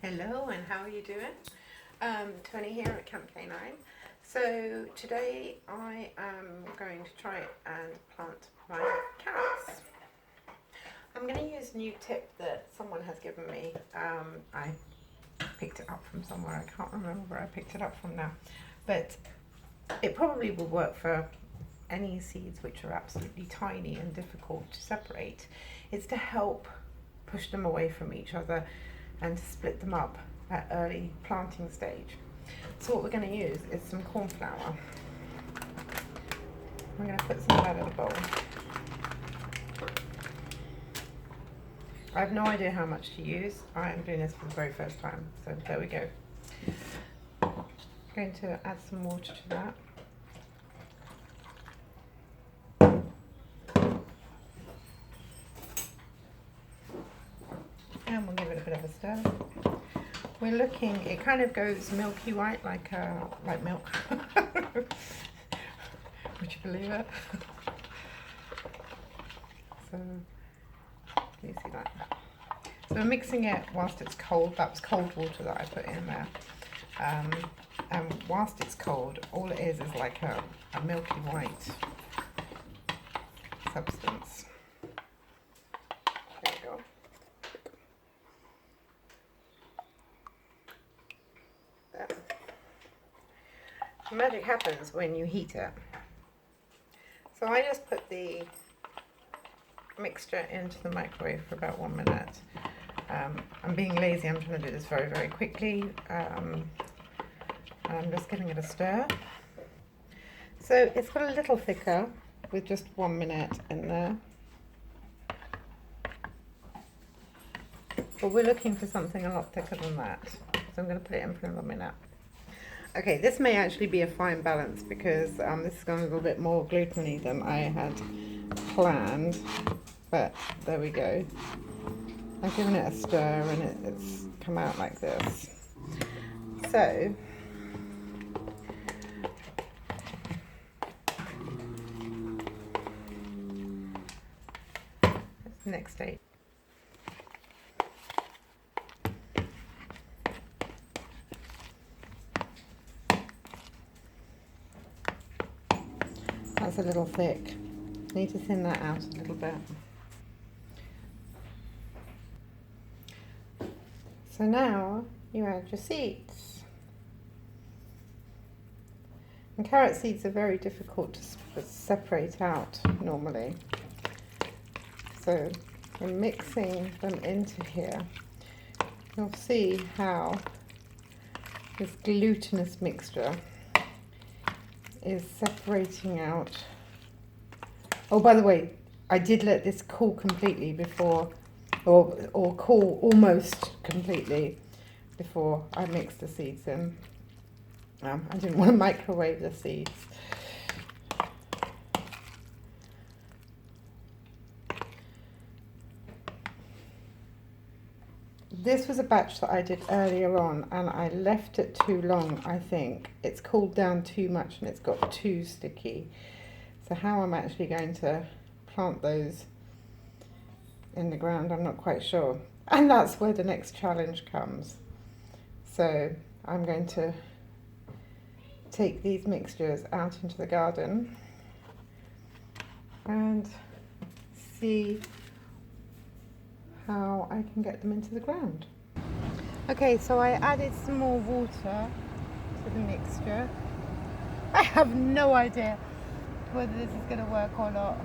Hello, and how are you doing? Tony here at Camp K9. So today I am going to try and plant my carrots. I'm going to use a new tip that someone has given me. I picked it up from somewhere. I can't remember where I picked it up from now, but it probably will work for any seeds which are absolutely tiny and difficult to separate. It's to help push them away from each other and to split them up at early planting stage. So what we're going to use is some corn flour. I'm going to put some of that in a bowl. I have no idea how much to use. I am doing this for the very first time, so there we go. I'm going to add some water to that. And we'll give it a bit of a stir. We're looking, it kind of goes milky white like milk. Would you believe it? So, can you see that? So we're mixing it whilst it's cold. That was cold water that I put in there. And whilst it's cold, all it is like a milky white substance. There we go. There. Magic happens when you heat it. So I just put the mixture into the microwave for about 1 minute. I'm being lazy, I'm trying to do this very, very quickly. I'm just giving it a stir. So it's got a little thicker with just 1 minute in there. But we're looking for something a lot thicker than that. So I'm going to put it in for another minute. Okay, this may actually be a fine balance because this is going a little bit more gluten-y than I had planned. But there we go. I've given it a stir and it's come out like this. So that's the next stage. That's a little thick. Need to thin that out a little bit. So now you add your seeds. And carrot seeds are very difficult to separate out normally. So in mixing them into here, you'll see how this glutinous mixture is separating out. Oh, by the way, I did let this cool completely before, or cool almost completely before I mixed the seeds in. I didn't want to microwave the seeds. This was a batch that I did earlier on and I left it too long, I think. It's cooled down too much and it's got too sticky. So how I'm actually going to plant those in the ground, I'm not quite sure. And that's where the next challenge comes. So I'm going to take these mixtures out into the garden and see how I can get them into the ground. Okay, so I added some more water to the mixture. I have no idea whether this is going to work or not.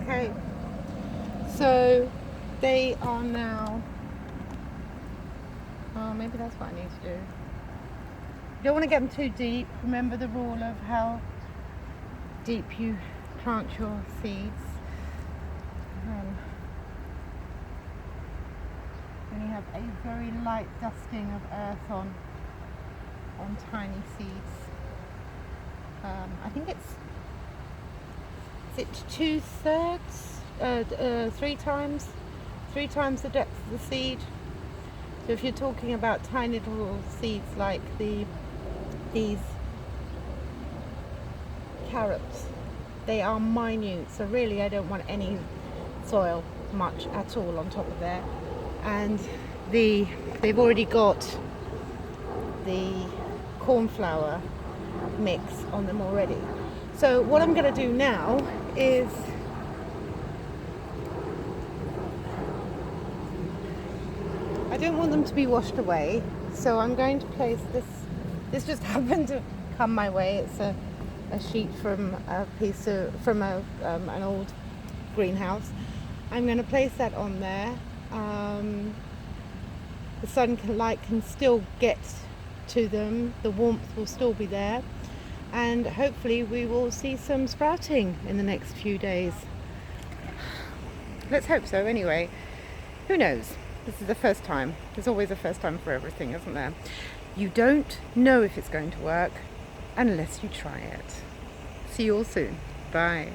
Okay, so they are now, oh, maybe that's what I need to do. You don't want to get them too deep. Remember the rule of how deep you plant your seeds. You only have a very light dusting of earth on tiny seeds. I think is it 2/3, three times the depth of the seed. So if you're talking about tiny little seeds like these carrots, they are minute. So really, I don't want any soil much at all on top of there. And they've already got the corn flour mix on them already. So what I'm going to do now is I don't want them to be washed away, so I'm going to place this just happened to come my way. It's a sheet from an old greenhouse. I'm going to place that on there. The sunlight can still get to them, the warmth will still be there, and hopefully we will see some sprouting in the next few days. Let's hope so anyway. Who knows? This is the first time. There's always a first time for everything, isn't there? You don't know if it's going to work unless you try it. See you all soon. Bye.